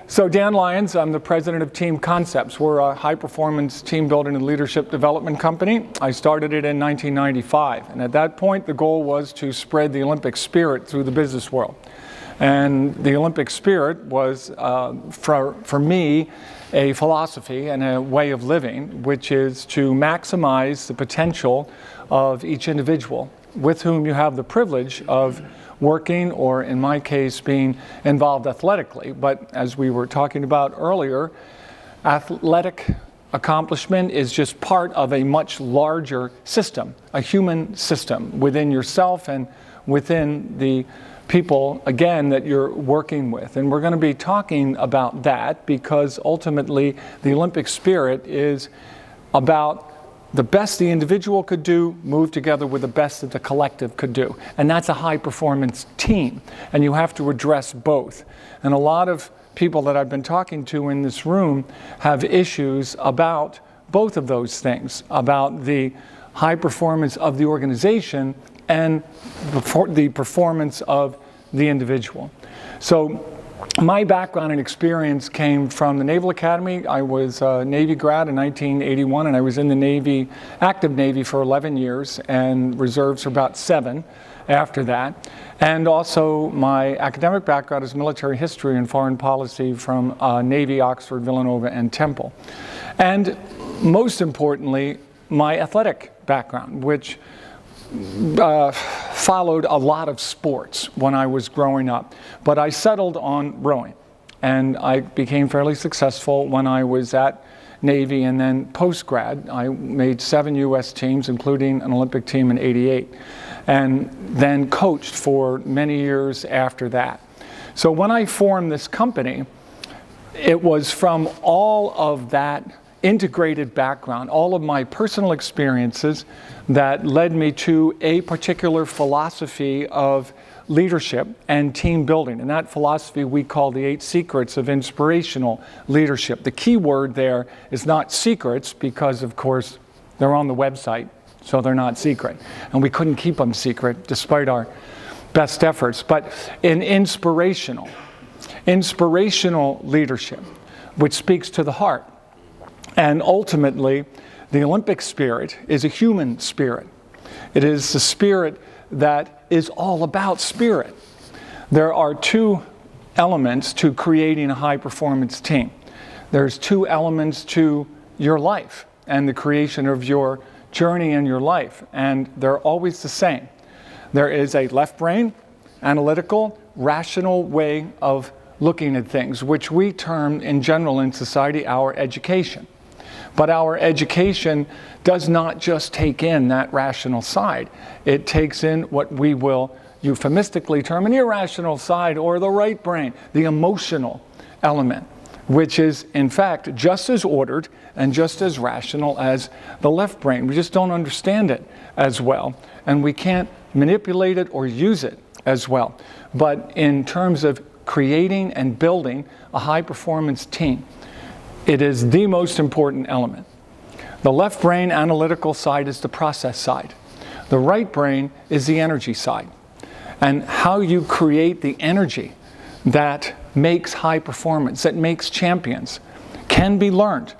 So Dan Lyons, I'm the president of Team Concepts. We're a high-performance team building and leadership development company. I started it in 1995, and at that point the goal was to spread the Olympic spirit through the business world. And the Olympic spirit was, for me, a philosophy and a way of living, which is to maximize the potential of each individual with whom you have the privilege of working, or in my case, being involved athletically. But as we were talking about earlier, athletic accomplishment is just part of a much larger system, a human system within yourself and within the people, again, that you're working with. And we're going to be talking about that because ultimately the Olympic spirit is about the best the individual could do, move together with the best that the collective could do. And that's a high-performance team. And you have to address both. And a lot of people that I've been talking to in this room have issues about both of those things, about the high performance of the organization and the performance of the individual. So my background and experience came from the Naval Academy. I was a Navy grad in 1981, and I was in the Navy, active Navy, for 11 years, and reserves for about 7 after that. And also my academic background is military history and foreign policy from Navy, Oxford, Villanova, and Temple. And most importantly, my athletic background, which followed a lot of sports when I was growing up, but I settled on rowing, and I became fairly successful when I was at Navy, and then post-grad I made 7 U.S. teams, including an Olympic team in '88, and then coached for many years after that. So when I formed this company, it was from all of that integrated background, all of my personal experiences that led me to a particular philosophy of leadership and team building. And that philosophy we call the 8 secrets of inspirational leadership. The key word there is not secrets, because of course they're on the website, so they're not secret. And we couldn't keep them secret despite our best efforts. But in inspirational leadership, which speaks to the heart. And ultimately, the Olympic spirit is a human spirit. It is the spirit that is all about spirit. There are 2 elements to creating a high-performance team. There's 2 elements to your life and the creation of your journey in your life, and they're always the same. There is a left brain, analytical, rational way of looking at things, which we term in general in society our education. But our education does not just take in that rational side. It takes in what we will euphemistically term an irrational side, or the right brain, the emotional element, which is in fact just as ordered and just as rational as the left brain. We just don't understand it as well, and we can't manipulate it or use it as well. But in terms of creating and building a high-performance team, it is the most important element. The left brain analytical side is the process side. The right brain is the energy side. And how you create the energy that makes high performance, that makes champions, can be learned.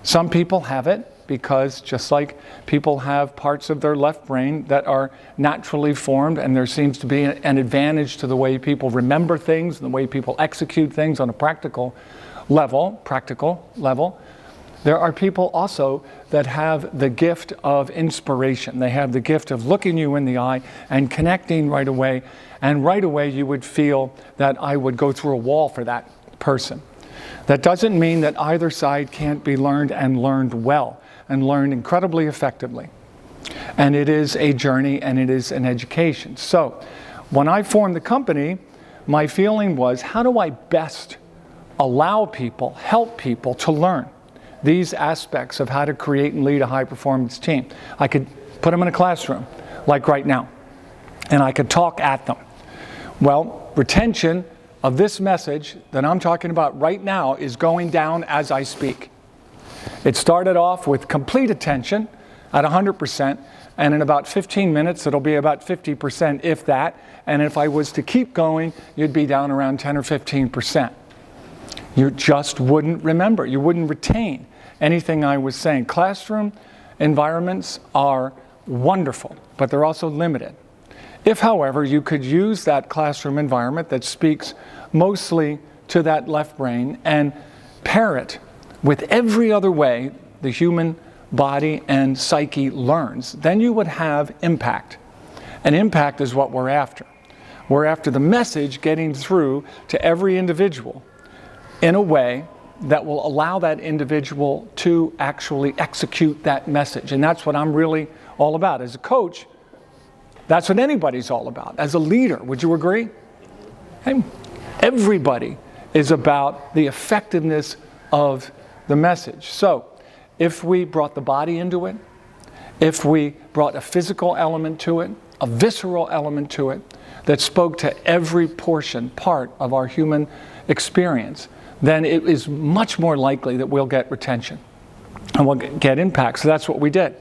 Some people have it because just like people have parts of their left brain that are naturally formed, and there seems to be an advantage to the way people remember things and the way people execute things on a practical level, there are people also that have the gift of inspiration. They have the gift of looking you in the eye and connecting right away, and right away you would feel that I would go through a wall for that person. That doesn't mean that either side can't be learned, and learned well, and learned incredibly effectively. And it is a journey, and it is an education. So when I formed the company, my feeling was, how do I best allow people, help people to learn these aspects of how to create and lead a high-performance team? I could put them in a classroom, like right now, and I could talk at them. Well, retention of this message that I'm talking about right now is going down as I speak. It started off with complete attention at 100%, and in about 15 minutes it'll be about 50%, if that, and if I was to keep going, you'd be down around 10 or 15%. You just wouldn't remember. You wouldn't retain anything I was saying. Classroom environments are wonderful, but they're also limited. If, however, you could use that classroom environment that speaks mostly to that left brain and pair it with every other way the human body and psyche learns, then you would have impact. And impact is what we're after. We're after the message getting through to every individual in a way that will allow that individual to actually execute that message. And that's what I'm really all about. As a coach, that's what anybody's all about. As a leader, would you agree? Hey, everybody is about the effectiveness of the message. So, if we brought the body into it, if we brought a physical element to it, a visceral element to it, that spoke to every part of our human experience, then it is much more likely that we'll get retention and we'll get impact. So that's what we did.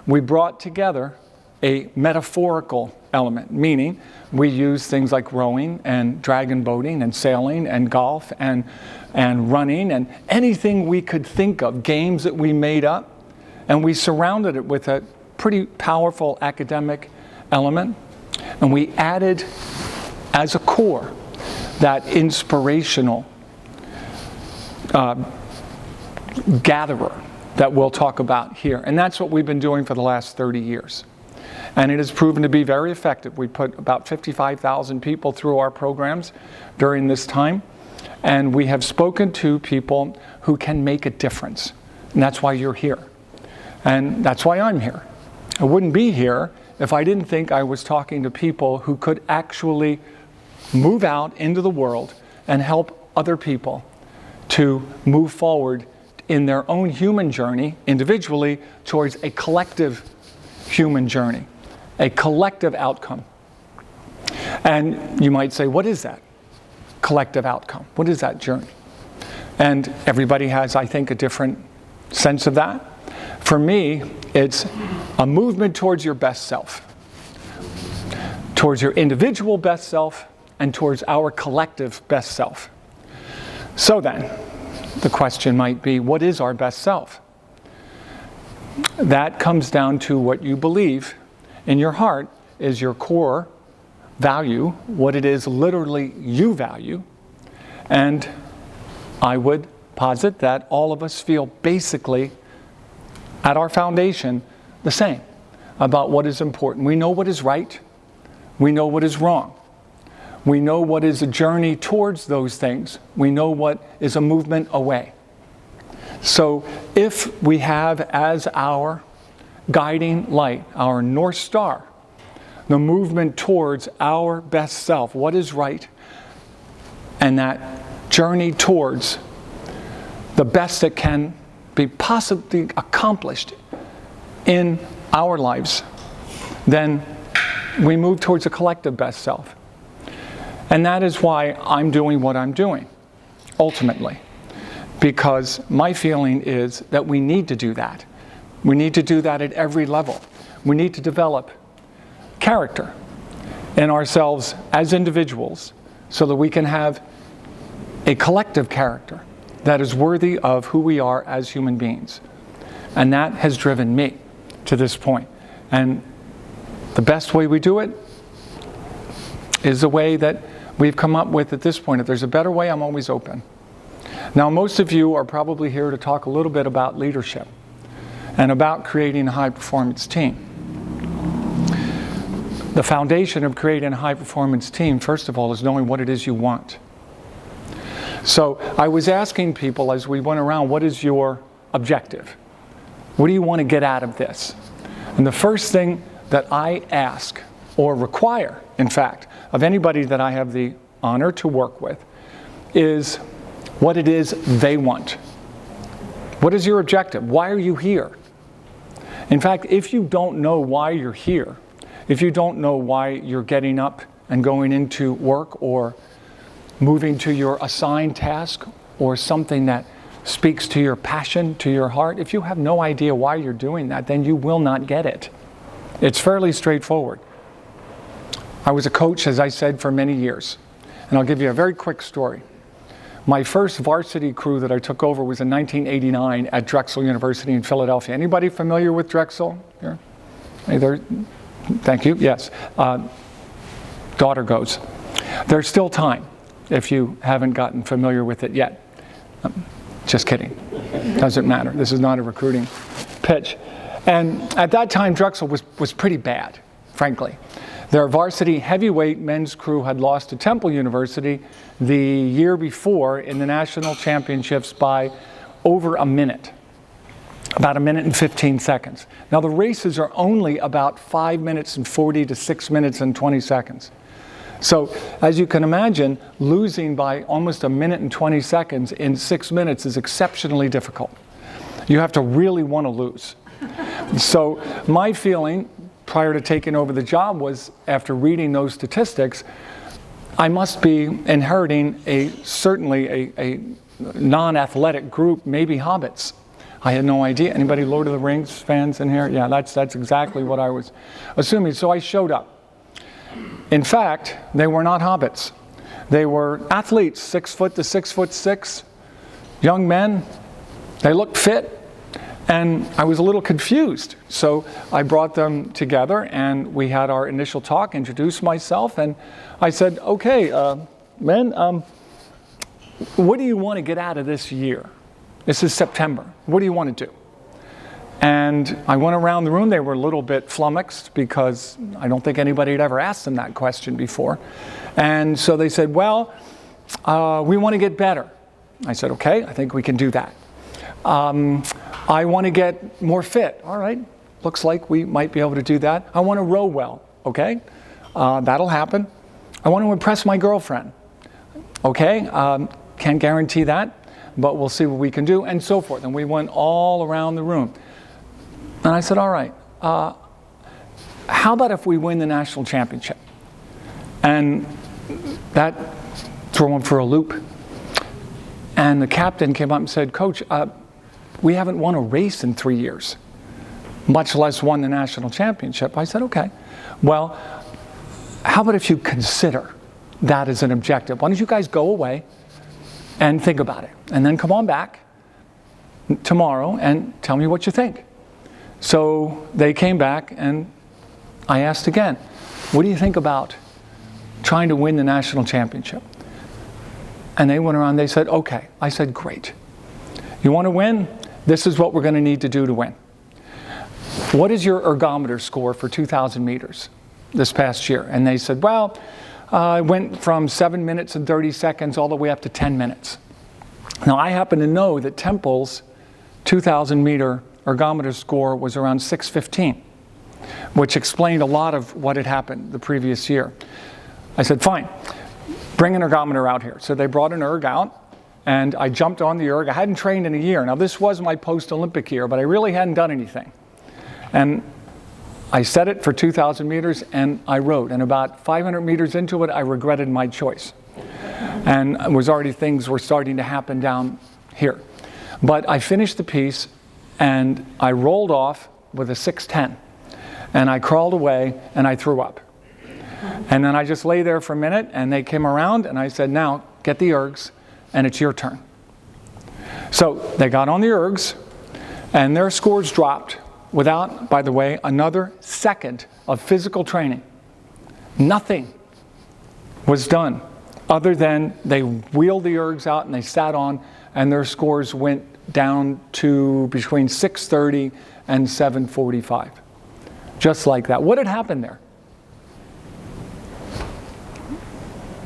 We brought together a metaphorical element, meaning we use things like rowing and dragon boating and sailing and golf and running and anything we could think of, games that we made up, and we surrounded it with a pretty powerful academic element, and we added as a core that inspirational gatherer that we'll talk about here. And that's what we've been doing for the last 30 years. And it has proven to be very effective. We put about 55,000 people through our programs during this time. And we have spoken to people who can make a difference. And that's why you're here. And that's why I'm here. I wouldn't be here if I didn't think I was talking to people who could actually move out into the world and help other people to move forward in their own human journey, individually, towards a collective human journey, a collective outcome. And you might say, what is that collective outcome? What is that journey? And everybody has, I think, a different sense of that. For me, it's a movement towards your best self, towards your individual best self, and towards our collective best self. So then, the question might be, what is our best self? That comes down to what you believe in your heart is your core value, what it is literally you value. And I would posit that all of us feel basically, at our foundation, the same about what is important. We know what is right. We know what is wrong. We know what is a journey towards those things. We know what is a movement away. So if we have as our guiding light, our North Star, the movement towards our best self, what is right, and that journey towards the best that can be possibly accomplished in our lives, then we move towards a collective best self. And that is why I'm doing what I'm doing, ultimately. Because my feeling is that we need to do that. We need to do that at every level. We need to develop character in ourselves as individuals so that we can have a collective character that is worthy of who we are as human beings. And that has driven me to this point. And the best way we do it is the way that we've come up with at this point. If there's a better way, I'm always open. Now, most of you are probably here to talk a little bit about leadership and about creating a high-performance team. The foundation of creating a high-performance team, first of all, is knowing what it is you want. So I was asking people as we went around, what is your objective? What do you want to get out of this? And the first thing that I ask, or require, in fact, of anybody that I have the honor to work with, is what it is they want. What is your objective? Why are you here? In fact, if you don't know why you're here, if you don't know why you're getting up and going into work or moving to your assigned task or something that speaks to your passion, to your heart, if you have no idea why you're doing that, then you will not get it. It's fairly straightforward. I was a coach, as I said, for many years. And I'll give you a very quick story. My first varsity crew that I took over was in 1989 at Drexel University in Philadelphia. Anybody familiar with Drexel here? Either, thank you, yes. Daughter goes. There's still time if you haven't gotten familiar with it yet. Just kidding. Doesn't matter. This is not a recruiting pitch. And at that time, Drexel was pretty bad, frankly. Their varsity heavyweight men's crew had lost to Temple University the year before in the national championships by over a minute. About 1 minute and 15 seconds. Now the races are only about 5 minutes and 40 to 6 minutes and 20 seconds. So as you can imagine, losing by almost 1 minute and 20 seconds in 6 minutes is exceptionally difficult. You have to really want to lose. So my feeling prior to taking over the job was, after reading those statistics, I must be inheriting certainly a non-athletic group, maybe hobbits. I had no idea. Anybody Lord of the Rings fans in here? Yeah, that's exactly what I was assuming. So I showed up. In fact, they were not hobbits. They were athletes, 6 foot to 6'6", young men. They looked fit. And I was a little confused. So I brought them together and we had our initial talk, introduced myself, and I said, okay, men, what do you want to get out of this year? This is September. What do you want to do? And I went around the room. They were a little bit flummoxed because I don't think anybody had ever asked them that question before. And so they said, well, we want to get better. I said, okay, I think we can do that. I want to get more fit. All right, looks like we might be able to do that. I want to row well. Okay, that'll happen. I want to impress my girlfriend. Okay, can't guarantee that, but we'll see what we can do, and so forth. And we went all around the room. And I said, all right, how about if we win the national championship? And that threw him for a loop. And the captain came up and said, Coach, we haven't won a race in 3 years, much less won the national championship. I said, okay, well, how about if you consider that as an objective? Why don't you guys go away and think about it, and then come on back tomorrow and tell me what you think. So they came back and I asked again, what do you think about trying to win the national championship? And they went around, they said, okay. I said, great. You want to win? This is what we're going to need to do to win. What is your ergometer score for 2,000 meters this past year? And they said, well, I went from 7 minutes and 30 seconds all the way up to 10 minutes. Now, I happen to know that Temple's 2,000 meter ergometer score was around 6:15, which explained a lot of what had happened the previous year. I said, fine, bring an ergometer out here. So they brought an erg out. And I jumped on the erg. I hadn't trained in a year. Now, this was my post-Olympic year, but I really hadn't done anything. And I set it for 2,000 meters, and I rode. And about 500 meters into it, I regretted my choice. And things were starting to happen down here. But I finished the piece, and I rolled off with a 6:10. And I crawled away, and I threw up. And then I just lay there for a minute, and they came around, and I said, now, get the ergs. And it's your turn. So they got on the ergs, and their scores dropped without, by the way, another second of physical training. Nothing was done other than they wheeled the ergs out and they sat on, and their scores went down to between 6:30 and 7:45. Just like that. What had happened there?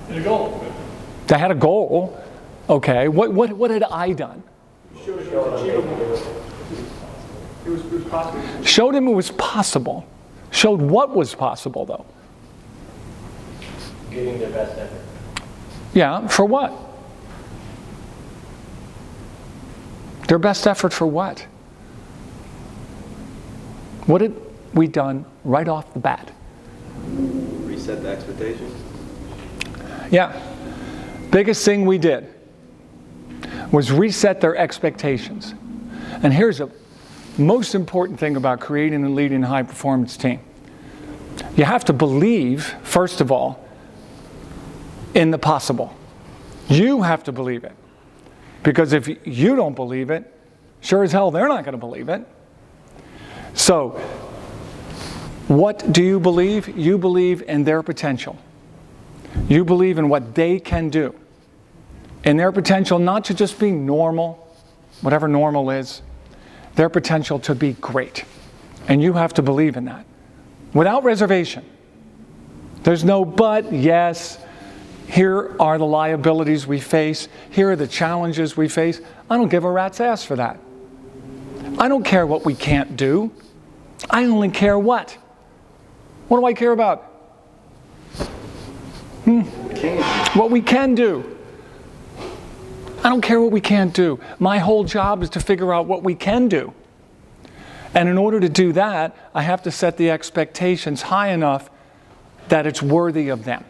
They had a goal. They had a goal. Okay, what had I done? Showed him it was possible. Showed what was possible, though? Giving their best effort. Yeah, for what? Their best effort for what? What had we done right off the bat? Reset the expectations. Yeah. Biggest thing we did was reset their expectations. And here's the most important thing about creating and leading a high-performance team. You have to believe, first of all, in the possible. You have to believe it. Because if you don't believe it, sure as hell they're not going to believe it. So, what do you believe? You believe in their potential. You believe in what they can do. In their potential not to just be normal, whatever normal is, their potential to be great. And you have to believe in that. Without reservation. There's no but, yes, here are the liabilities we face. Here are the challenges we face. I don't give a rat's ass for that. I don't care what we can't do. I only care what? What do I care about? What we can do. I don't care what we can't do. My whole job is to figure out what we can do. And in order to do that, I have to set the expectations high enough that it's worthy of them.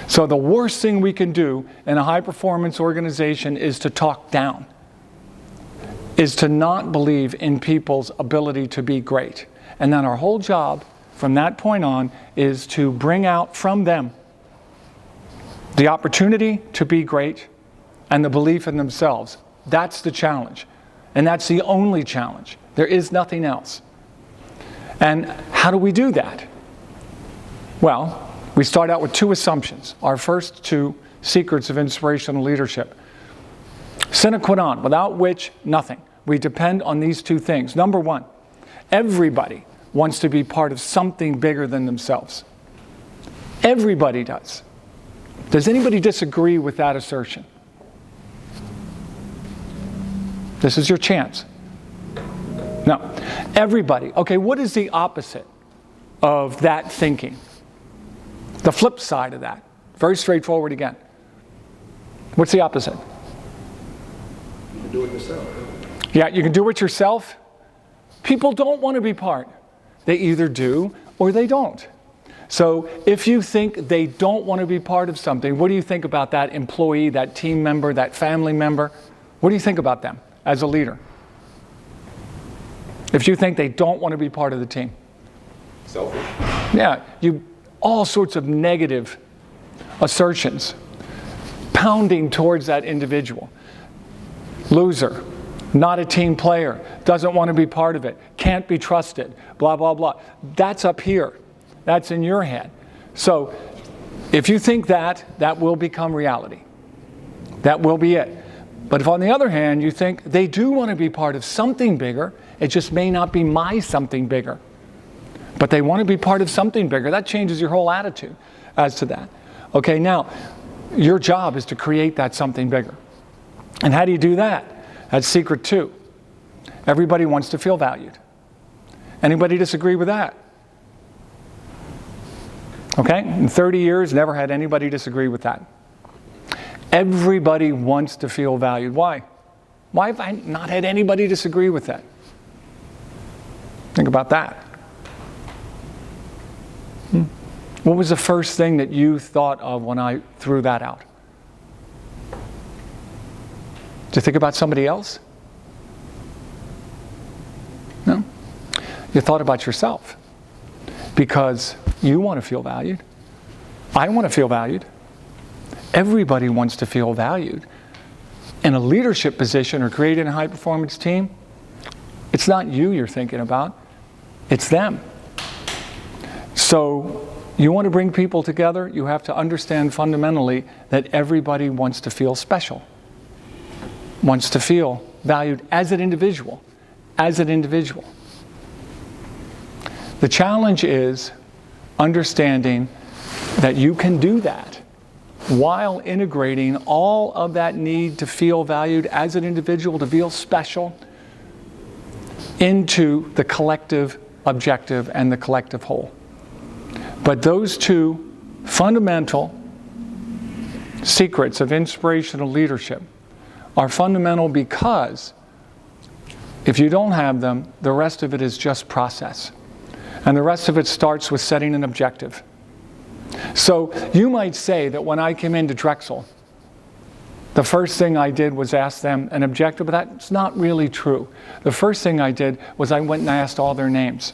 So the worst thing we can do in a high-performance organization is to talk down, is to not believe in people's ability to be great. And then our whole job from that point on is to bring out from them the opportunity to be great and the belief in themselves. That's the challenge. And that's the only challenge. There is nothing else. And how do we do that? Well, we start out with two assumptions. Our first two secrets of inspirational leadership. Sine qua non, without which, nothing. We depend on these two things. Number one, everybody wants to be part of something bigger than themselves. Everybody does. Does anybody disagree with that assertion? This is your chance. No. Everybody. Okay, what is the opposite of that thinking? The flip side of that. Very straightforward again. What's the opposite? You can do it yourself. Yeah, you can do it yourself. People don't want to be part. They either do or they don't. So if you think they don't want to be part of something, what do you think about that employee, that team member, that family member? What do you think about them as a leader? If you think they don't want to be part of the team. Selfish. Yeah, all sorts of negative assertions pounding towards that individual. Loser, not a team player, doesn't want to be part of it, can't be trusted, blah, blah, blah. That's up here. That's in your head. So if you think that will become reality. That will be it. But if on the other hand you think they do want to be part of something bigger, it just may not be my something bigger. But they want to be part of something bigger. That changes your whole attitude as to that. Okay, now, your job is to create that something bigger. And how do you do that? That's secret two. Everybody wants to feel valued. Anybody disagree with that? Okay, in 30 years, never had anybody disagree with that. Everybody wants to feel valued. Why? Why have I not had anybody disagree with that? Think about that. What was the first thing that you thought of when I threw that out? Did you think about somebody else? No? You thought about yourself. Because you want to feel valued. I want to feel valued. Everybody wants to feel valued. In a leadership position or creating a high-performance team, it's not you're thinking about. It's them. So you want to bring people together, you have to understand fundamentally that everybody wants to feel special, wants to feel valued as an individual, as an individual. The challenge is understanding that you can do that while integrating all of that need to feel valued as an individual, to feel special, into the collective objective and the collective whole. But those two fundamental secrets of inspirational leadership are fundamental because if you don't have them, the rest of it is just process. And the rest of it starts with setting an objective. So you might say that when I came into Drexel, the first thing I did was ask them an objective, but that's not really true. The first thing I did was I went and I asked all their names.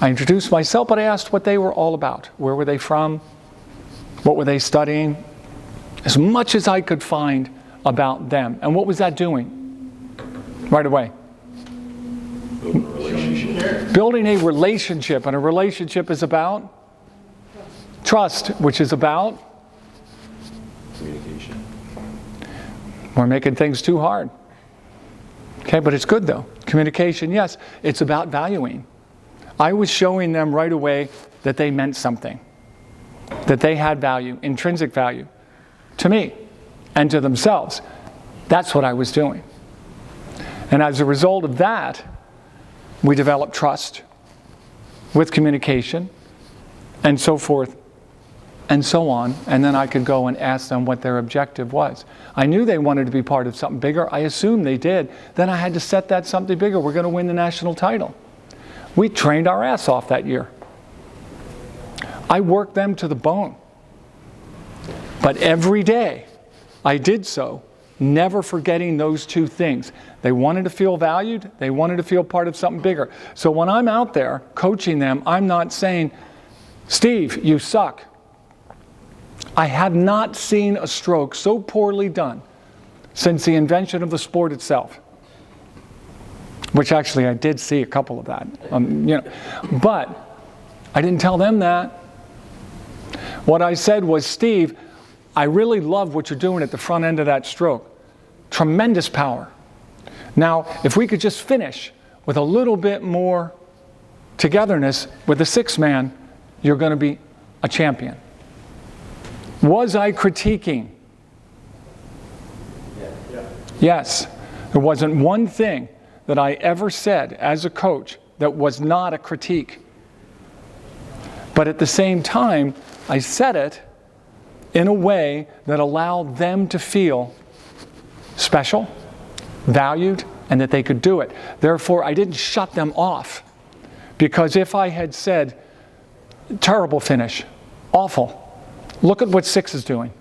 I introduced myself, but I asked what they were all about. Where were they from? What were they studying? as much as I could find about them. And what was that doing? Right away. Building a relationship. Building a relationship, and a relationship is about trust, which is about Communication. we're making things too hard. Okay, but it's good though. Communication, yes, it's about valuing. I was showing them right away that they meant something, that they had value, intrinsic value, to me and to themselves. That's what I was doing. And as a result of that, we developed trust with communication and so forth and so on. And then I could go and ask them what their objective was. I knew they wanted to be part of something bigger. I assumed they did. Then I had to set that something bigger. We're going to win the national title. We trained our ass off that year. I worked them to the bone. But every day I did so, never forgetting those two things. They wanted to feel valued. They wanted to feel part of something bigger. So when I'm out there coaching them, I'm not saying, Steve, you suck. I have not seen a stroke so poorly done since the invention of the sport itself. Which actually I did see a couple of that. But I didn't tell them that. What I said was, Steve, I really love what you're doing at the front end of that stroke. Tremendous power. Now, if we could just finish with a little bit more togetherness with the sixth man, you're going to be a champion. Was I critiquing? Yeah. Yes. There wasn't one thing that I ever said as a coach that was not a critique. But at the same time, I said it in a way that allowed them to feel special, valued, and that they could do it. Therefore, I didn't shut them off. Because if I had said, terrible finish, awful, look at what six is doing,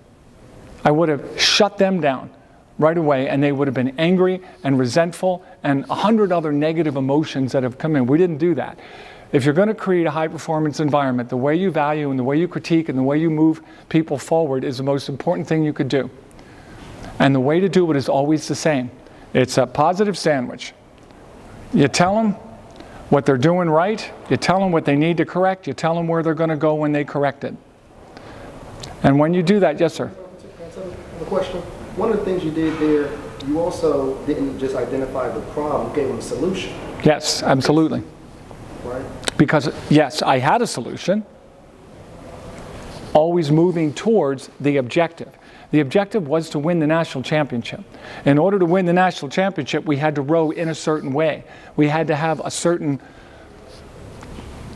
I would have shut them down right away, and they would have been angry and resentful and 100 other negative emotions that have come in. We didn't do that. If you're going to create a high-performance environment, the way you value and the way you critique and the way you move people forward is the most important thing you could do. And the way to do it is always the same. It's a positive sandwich. You tell them what they're doing right. You tell them what they need to correct. You tell them where they're going to go when they correct it. And when you do that, yes, sir? The question, one of the things you did there, you also didn't just identify the problem, you gave them a solution. Yes, absolutely. Right? Because, yes, I had a solution, always moving towards the objective. The objective was to win the national championship. In order to win the national championship, we had to row in a certain way. We had to have a certain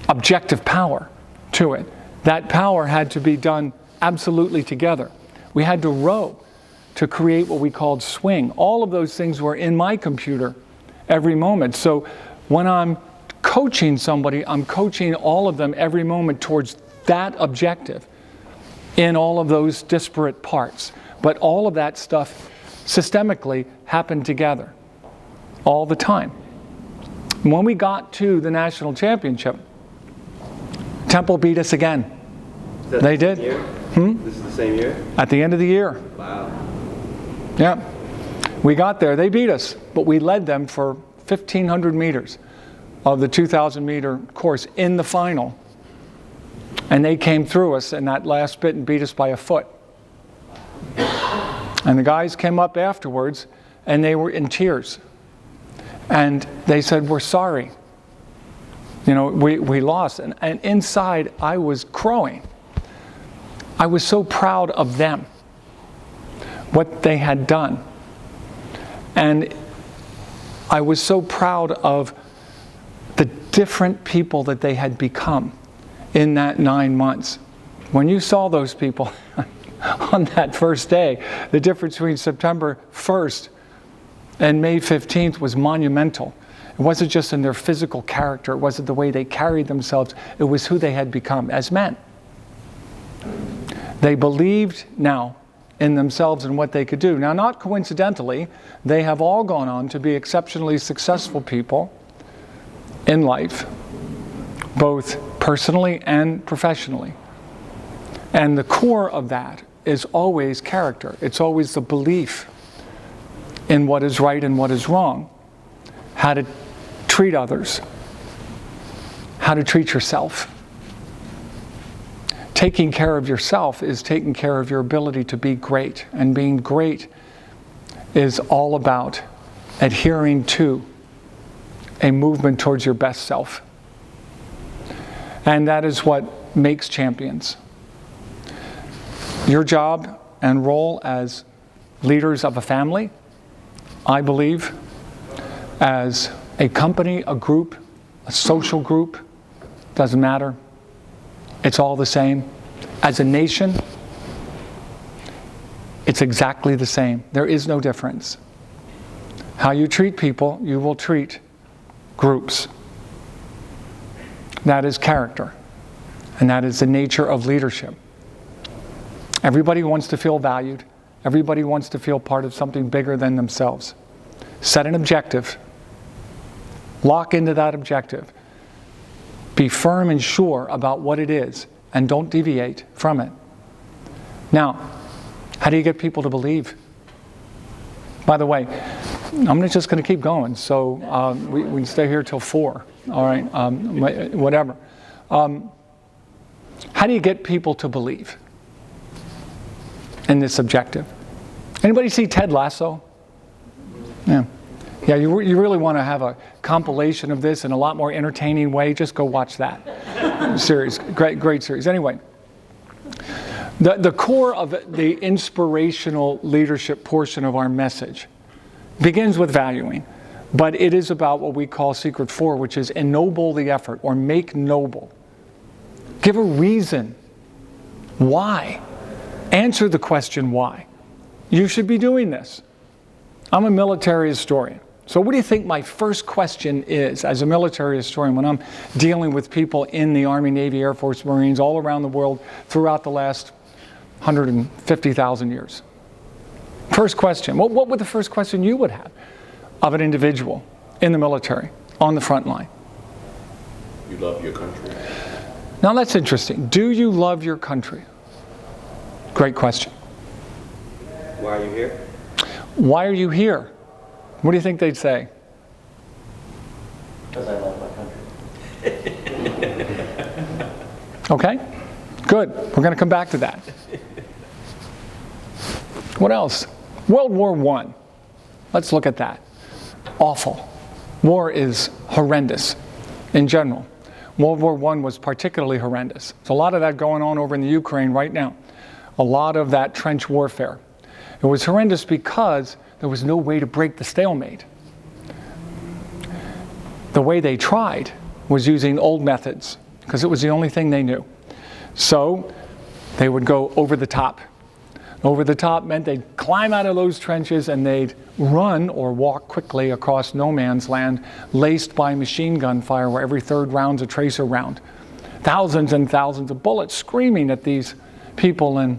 objective power to it. That power had to be done absolutely together. We had to row to create what we called swing. All of those things were in my computer every moment. So when I'm coaching somebody, I'm coaching all of them every moment towards that objective in all of those disparate parts. But all of that stuff systemically happened together all the time. When we got to the national championship, Temple beat us again. They did. This is the same year? At the end of the year. Wow. Yeah. We got there. They beat us, but we led them for 1,500 meters of the 2,000-meter course in the final. And they came through us in that last bit and beat us by a foot. And the guys came up afterwards, and they were in tears. And they said, we're sorry. You know, we lost. And inside, I was crowing. I was so proud of them, what they had done. And I was so proud of the different people that they had become in that 9 months. When you saw those people on that first day, the difference between September 1st and May 15th was monumental. It wasn't just in their physical character, it wasn't the way they carried themselves, it was who they had become as men. They believed now in themselves and what they could do. Now, not coincidentally, they have all gone on to be exceptionally successful people in life, both personally and professionally. And the core of that is always character. It's always the belief in what is right and what is wrong, how to treat others, how to treat yourself. Taking care of yourself is taking care of your ability to be great, and being great is all about adhering to a movement towards your best self. And that is what makes champions. Your job and role as leaders of a family, I believe, as a company, a group, a social group, doesn't matter. It's all the same. As a nation, it's exactly the same. There is no difference. How you treat people, you will treat groups. That is character. And that is the nature of leadership. Everybody wants to feel valued. Everybody wants to feel part of something bigger than themselves. Set an objective. Lock into that objective. Be firm and sure about what it is, and don't deviate from it. Now, how do you get people to believe? By the way, I'm just going to keep going, so we can stay here till 4. All right, whatever. How do you get people to believe in this objective? Anybody see Ted Lasso? Yeah. Yeah, you really want to have a compilation of this in a lot more entertaining way, just go watch that series. Great series. Anyway, the core of the inspirational leadership portion of our message begins with valuing, but it is about what we call Secret 4, which is ennoble the effort, or make noble. Give a reason. Why? Answer the question why. You should be doing this. I'm a military historian. So what do you think my first question is as a military historian when I'm dealing with people in the Army, Navy, Air Force, Marines, all around the world throughout the last 150,000 years? First question. What would the first question you would have of an individual in the military, on the front line? You love your country. Now that's interesting. Do you love your country? Great question. Why are you here? Why are you here? What do you think they'd say? Because I love my country. Okay, good. We're going to come back to that. What else? World War I. Let's look at that. Awful. War is horrendous in general. World War I was particularly horrendous. There's a lot of that going on over in the Ukraine right now. A lot of that trench warfare. It was horrendous because there was no way to break the stalemate. The way they tried was using old methods, because it was the only thing they knew. So they would go over the top. Over the top meant they'd climb out of those trenches and they'd run or walk quickly across no man's land, laced by machine gun fire, where every third round's a tracer round. Thousands and thousands of bullets screaming at these people in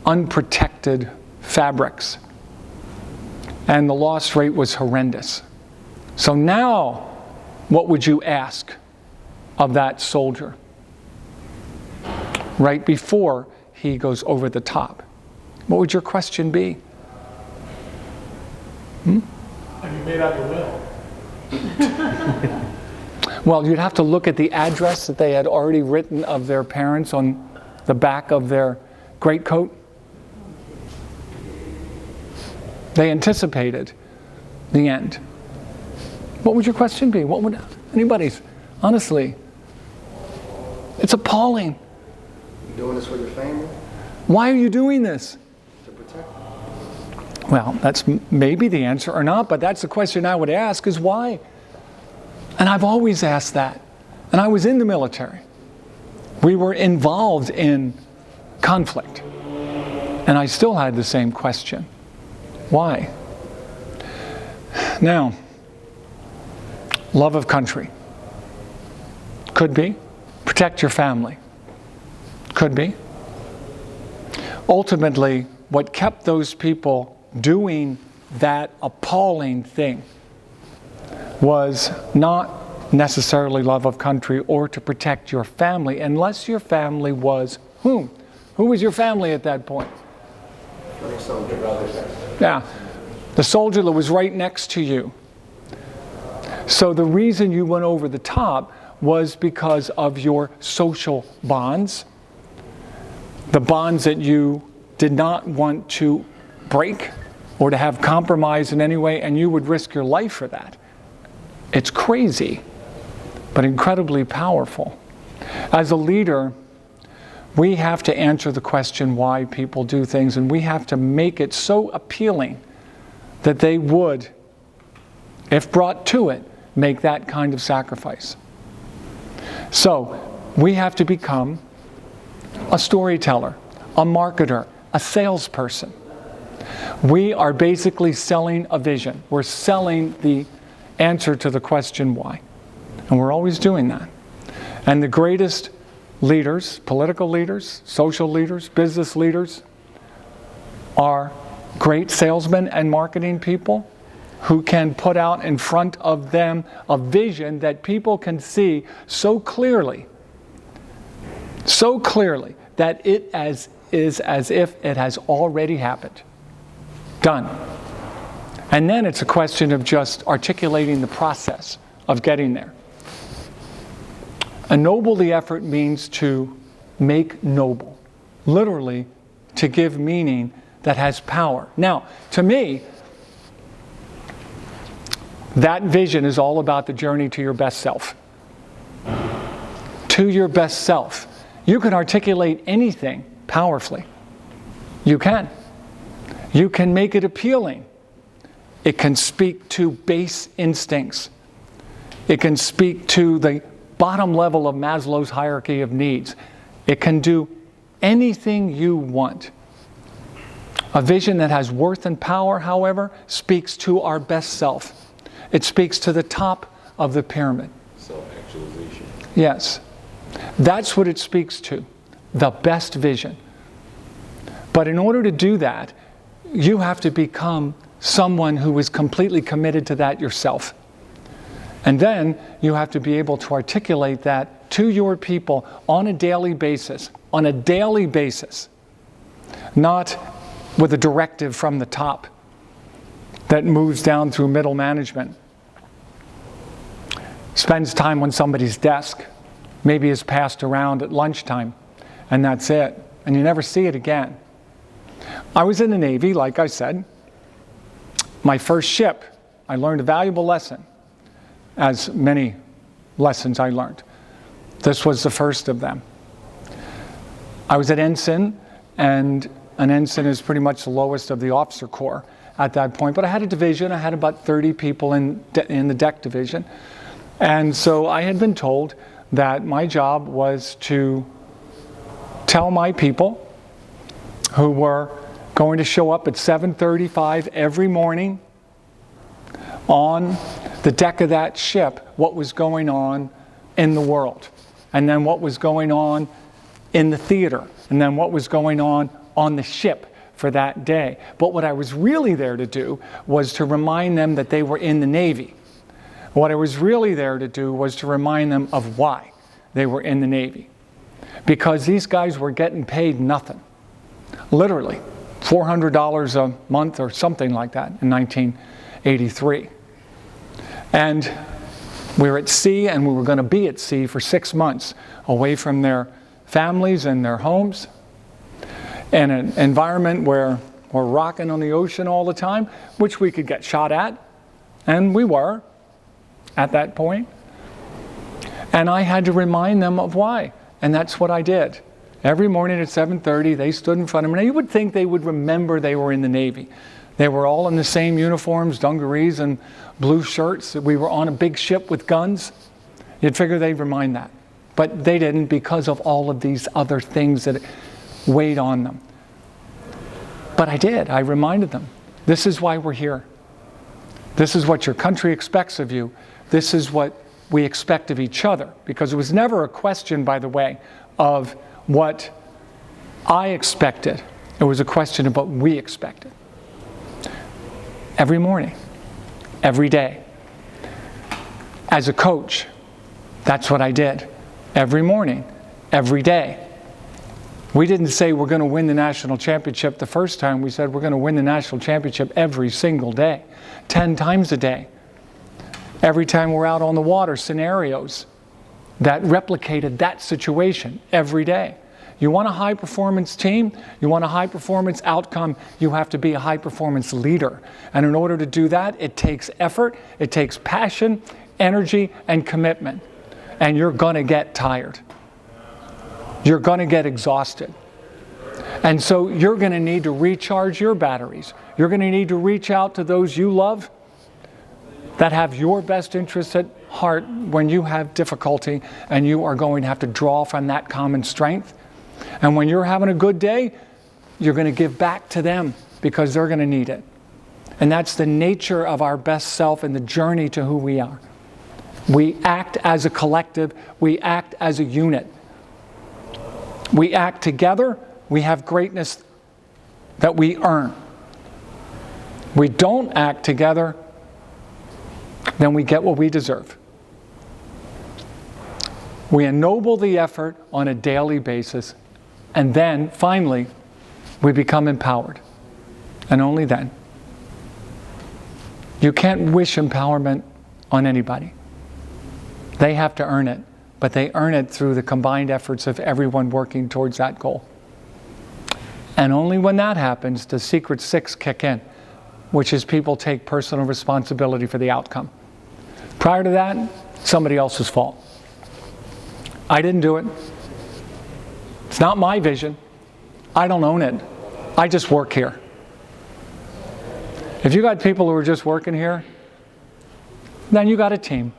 unprotected fabrics. And the loss rate was horrendous. So now, what would you ask of that soldier right before he goes over the top? What would your question be? Have you made out your will? Well, you'd have to look at the address that they had already written of their parents on the back of their greatcoat. They anticipated the end. What would your question be? What would anybody's? Honestly, it's appalling. You doing this for your family? Why are you doing this? To protect. Well, that's maybe the answer or not, but that's the question I would ask, is why? And I've always asked that. And I was in the military. We were involved in conflict. And I still had the same question. Why? Now, love of country. Could be. Protect your family. Could be. Ultimately, what kept those people doing that appalling thing was not necessarily love of country or to protect your family, unless your family was whom? Who was your family at that point? Funny soldier. Yeah. The soldier that was right next to you. So the reason you went over the top was because of your social bonds, the bonds that you did not want to break or to have compromise in any way, and you would risk your life for that. It's crazy, but incredibly powerful. As a leader, we have to answer the question why people do things, and we have to make it so appealing that they would, if brought to it, make that kind of sacrifice. So, we have to become a storyteller, a marketer, a salesperson. We are basically selling a vision. We're selling the answer to the question why. And we're always doing that. And the greatest leaders, political leaders, social leaders, business leaders, are great salesmen and marketing people who can put out in front of them a vision that people can see so clearly that it is as if it has already happened. Done. And then it's a question of just articulating the process of getting there. Ennoble the effort means to make noble. Literally, to give meaning that has power. Now, to me, that vision is all about the journey to your best self. To your best self. You can articulate anything powerfully. You can. You can make it appealing. It can speak to base instincts. It can speak to the bottom level of Maslow's hierarchy of needs. It can do anything you want. A vision that has worth and power, however, speaks to our best self. It speaks to the top of the pyramid. Self-actualization. Yes. That's what it speaks to. The best vision. But in order to do that, you have to become someone who is completely committed to that yourself. And then you have to be able to articulate that to your people on a daily basis. On a daily basis. Not with a directive from the top that moves down through middle management. Spends time on somebody's desk. Maybe is passed around at lunchtime. And that's it. And you never see it again. I was in the Navy, like I said. My first ship, I learned a valuable lesson. As many lessons I learned. This was the first of them. I was at ensign, and an ensign is pretty much the lowest of the officer corps at that point. But I had a division. I had about 30 people in the deck division. And so I had been told that my job was to tell my people who were going to show up at 7:35 every morning on the deck of that ship what was going on in the world, and then what was going on in the theater, and then what was going on the ship for that day. But what I was really there to do was to remind them that they were in the Navy. What I was really there to do was to remind them of why they were in the Navy. Because these guys were getting paid nothing. Literally, $400 a month or something like that in 1983. And we were at sea, and we were going to be at sea for 6 months, away from their families and their homes, in an environment where we're rocking on the ocean all the time, which we could get shot at, and we were at that point. And I had to remind them of why, and that's what I did. Every morning at 7:30, they stood in front of me. Now, you would think they would remember they were in the Navy. They were all in the same uniforms, dungarees and blue shirts. We were on a big ship with guns. You'd figure they'd remind that. But they didn't, because of all of these other things that weighed on them. But I did. I reminded them. This is why we're here. This is what your country expects of you. This is what we expect of each other. Because it was never a question, by the way, of what I expected. It was a question of what we expected. Every morning, every day. As a coach, that's what I did. Every morning, every day. We didn't say we're going to win the national championship the first time. We said we're going to win the national championship every single day, 10 times a day. Every time we're out on the water, scenarios that replicated that situation every day. You want a high-performance team? You want a high-performance outcome? You have to be a high-performance leader. And in order to do that, it takes effort, it takes passion, energy, and commitment. And you're going to get tired. You're going to get exhausted. And so you're going to need to recharge your batteries. You're going to need to reach out to those you love that have your best interests at heart when you have difficulty, and you are going to have to draw from that common strength. And when you're having a good day, you're going to give back to them because they're going to need it. And that's the nature of our best self and the journey to who we are. We act as a collective. We act as a unit. We act together. We have greatness that we earn. We don't act together, then we get what we deserve. We ennoble the effort on a daily basis, and then, finally, we become empowered. And only then. You can't wish empowerment on anybody. They have to earn it, but they earn it through the combined efforts of everyone working towards that goal. And only when that happens does Secret 6 kick in, which is people take personal responsibility for the outcome. Prior to that, somebody else's fault. I didn't do it. It's not my vision. I don't own it. I just work here. If you got people who are just working here, then you got a team.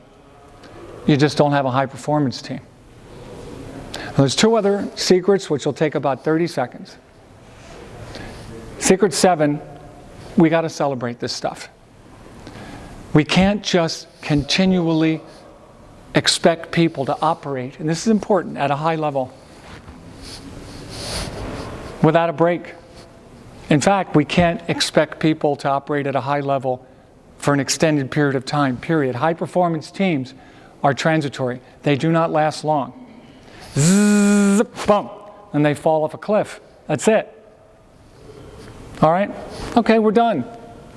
You just don't have a high-performance team. There's two other secrets, which will take about 30 seconds. Secret 7, we got to celebrate this stuff. We can't just continually expect people to operate, and this is important, at a high level without a break. In fact, we can't expect people to operate at a high level for an extended period of time, period. High-performance teams are transitory. They do not last long. Zzz, bump, and they fall off a cliff. That's it. All right? Okay, we're done.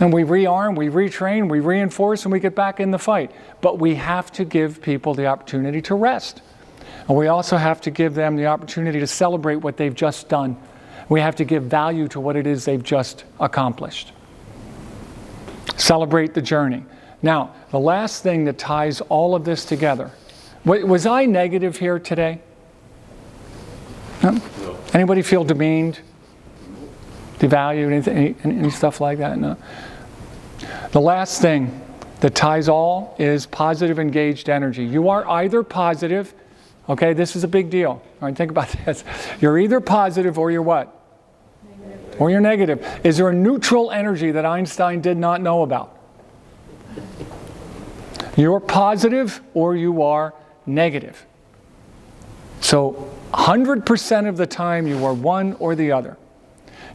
And we rearm, we retrain, we reinforce, and we get back in the fight. But we have to give people the opportunity to rest. And we also have to give them the opportunity to celebrate what they've just done. We have to give value to what it is they've just accomplished. Celebrate the journey. Now, the last thing that ties all of this together. Was I negative here today? No? No. Anybody feel demeaned? Devalued? Any stuff like that? No. The last thing that ties all is positive engaged energy. You are either positive, okay, this is a big deal. All right, think about this. You're either positive or you're what? Negative. Or you're negative. Is there a neutral energy that Einstein did not know about? You're positive or you are negative. So 100% of the time you are one or the other.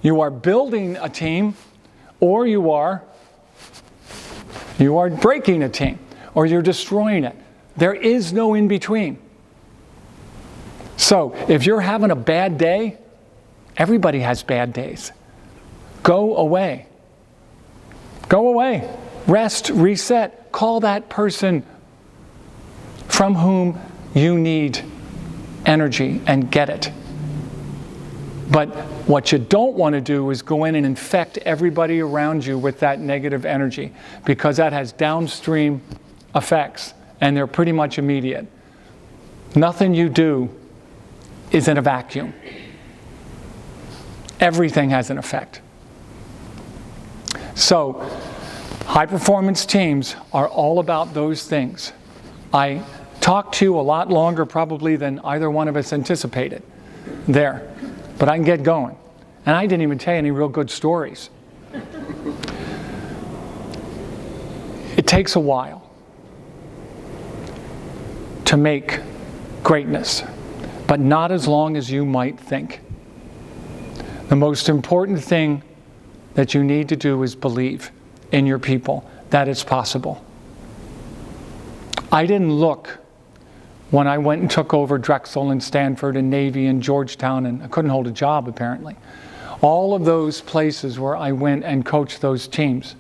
You are building a team, or you are breaking a team, or you're destroying it. There is no in between. So if you're having a bad day, everybody has bad days. Go away. Go away. Rest, reset. Call that person from whom you need energy and get it. But what you don't want to do is go in and infect everybody around you with that negative energy, because that has downstream effects, and they're pretty much immediate. Nothing you do is in a vacuum. Everything has an effect. So, high-performance teams are all about those things. I talked to you a lot longer probably than either one of us anticipated there. But I can get going. And I didn't even tell you any real good stories. It takes a while to make greatness, but not as long as you might think. The most important thing that you need to do is believe in your people that it's possible. I didn't look when I went and took over Drexel and Stanford and Navy and Georgetown, and I couldn't hold a job apparently. All of those places where I went and coached those teams,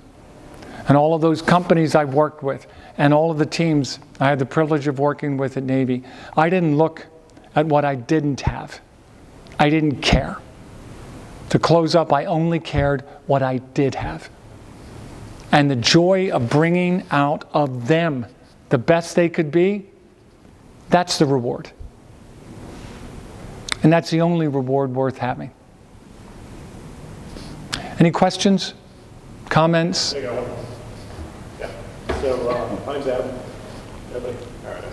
and all of those companies I worked with, and all of the teams I had the privilege of working with at Navy, I didn't look at what I didn't have. I didn't care. To close up, I only cared what I did have. And the joy of bringing out of them the best they could be, that's the reward. And that's the only reward worth having. Any questions? Comments? There you go. Yeah. So, my name's Adam. Everybody? All right.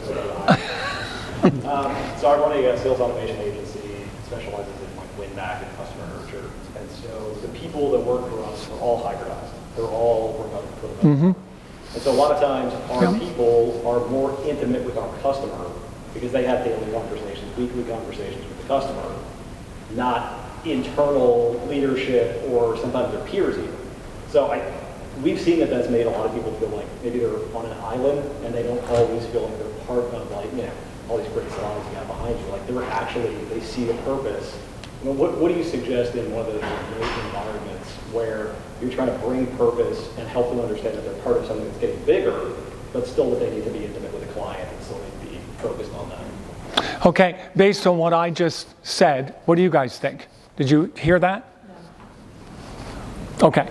So I run a sales automation agency, specializes in like win back and customer nurture. And so the people that work for us are all hybridized. They're all remote for the most part. And so a lot of times our people are more intimate with our customer because they have daily conversations, weekly conversations with the customer, not internal leadership or sometimes their peers even. So we've seen that that's made a lot of people feel like maybe they're on an island and they don't always feel like they're part of like, you know, all these great slides you have behind you. Like they're actually, they see the purpose. You know, what do you suggest in one of those remote environments where you're trying to bring purpose and help them understand that they're part of something that's getting bigger, but still that they need to be intimate with a client and still need to be focused on that? Okay, based on what I just said, what do you guys think? Did you hear that? No. Okay.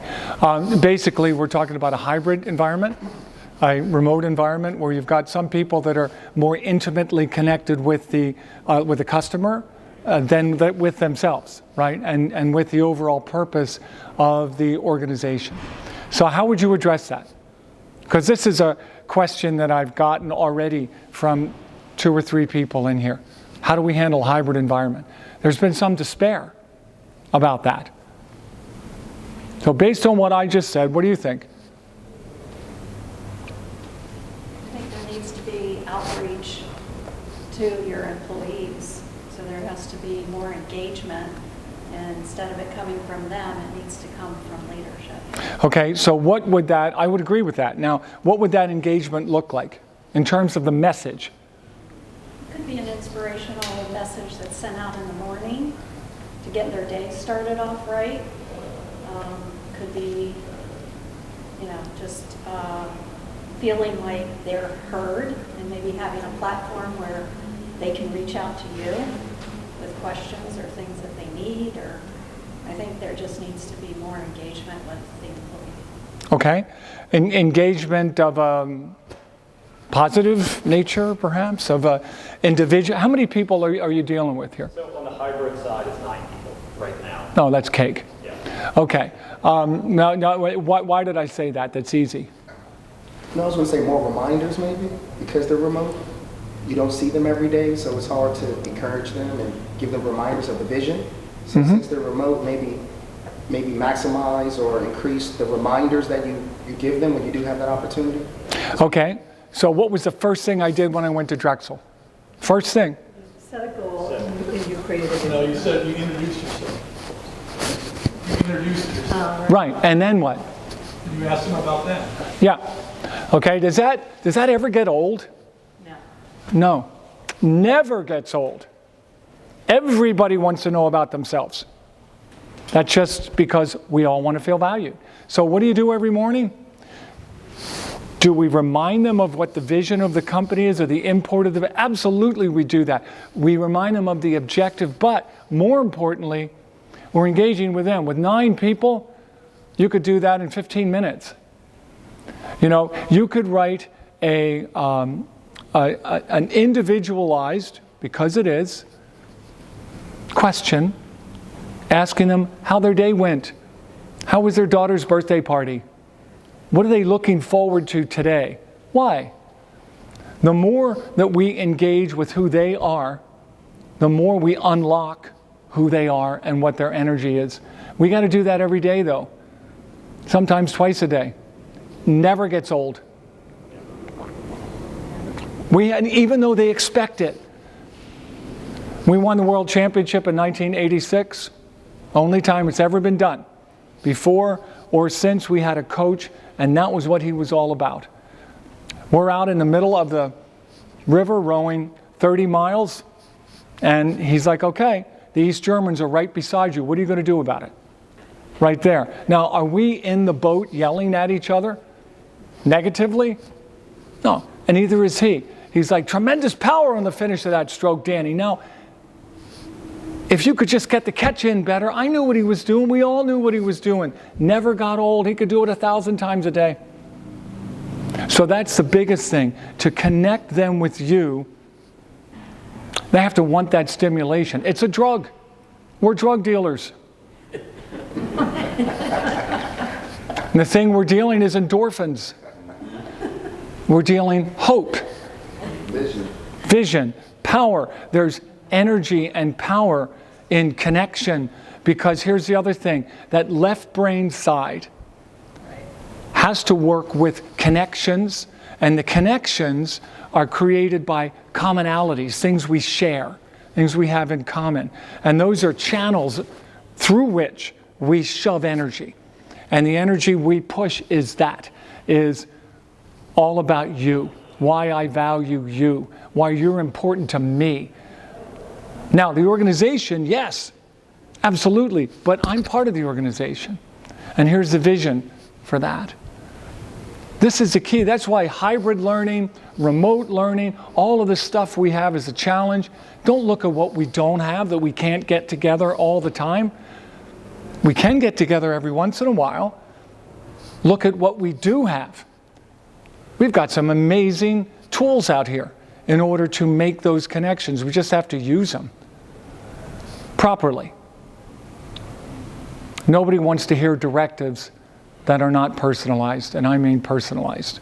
Basically, we're talking about a hybrid environment, a remote environment where you've got some people that are more intimately connected with the customer than with themselves, right? And with the overall purpose of the organization. So how would you address that? Because this is a question that I've gotten already from 2 or 3 people in here. How do we handle hybrid environment? There's been some despair about that. So based on what I just said, what do you think? I think there needs to be outreach to your employees. So there has to be more engagement. And instead of it coming from them, it needs to come from leadership. Okay, so what would that, I would agree with that. Now, what would that engagement look like in terms of the message? It could be an inspirational message that's sent out in the morning to get their day started off right. Could be, you know, just feeling like they're heard and maybe having a platform where they can reach out to you with questions or things that they need. Or I think there just needs to be more engagement with the employee. Okay, engagement of positive nature, perhaps, of a individual. How many people are you dealing with here? So on the hybrid side, it's 9 people right now. No, that's cake. Yeah. Okay. Now, why did I say that? That's easy. No, I was going to say more reminders maybe, because they're remote. You don't see them every day, so it's hard to encourage them and give them reminders of the vision. So since they're remote, maybe maximize or increase the reminders that you give them when you do have that opportunity. Okay. So what was the first thing I did when I went to Drexel? First thing. Set a goal. And you created a No, you said you introduced yourself. You introduced yourself. Right. And then what? You asked them about that. Yeah. Okay. Does that ever get old? No. No. Never gets old. Everybody wants to know about themselves. That's just because we all want to feel valued. So what do you do every morning? Do we remind them of what the vision of the company is or the import of the... Absolutely we do that. We remind them of the objective, but more importantly, we're engaging with them. With 9 people, you could do that in 15 minutes. You know, you could write an individualized, because it is, question asking them how their day went. How was their daughter's birthday party? What are they looking forward to today? Why? The more that we engage with who they are, the more we unlock who they are and what their energy is. We got to do that every day, though. Sometimes twice a day. Never gets old. And even though they expect it. We won the World Championship in 1986. Only time it's ever been done. Before or since, we had a coach, and that was what he was all about. We're out in the middle of the river rowing 30 miles, and he's like, okay, the East Germans are right beside you. What are you going to do about it? Right there. Now, are we in the boat yelling at each other negatively? No, and neither is he. He's like, tremendous power on the finish of that stroke, Danny. Now, if you could just get the catch in better, I knew what he was doing. We all knew what he was doing. Never got old. He could do it 1,000 times a day. So that's the biggest thing, to connect them with you. They have to want that stimulation. It's a drug. We're drug dealers. And the thing we're dealing is endorphins. We're dealing hope. Vision. Power. There's energy and power in connection, because here's the other thing. That left brain side has to work with connections, and the connections are created by commonalities, things we share, things we have in common. And those are channels through which we shove energy. And the energy we push is all about you, why I value you, why you're important to me. Now, the organization, yes, absolutely, but I'm part of the organization. And here's the vision for that. This is the key. That's why hybrid learning, remote learning, all of this stuff we have is a challenge. Don't look at what we don't have, that we can't get together all the time. We can get together every once in a while. Look at what we do have. We've got some amazing tools out here in order to make those connections. We just have to use them properly. Nobody wants to hear directives that are not personalized, and I mean personalized.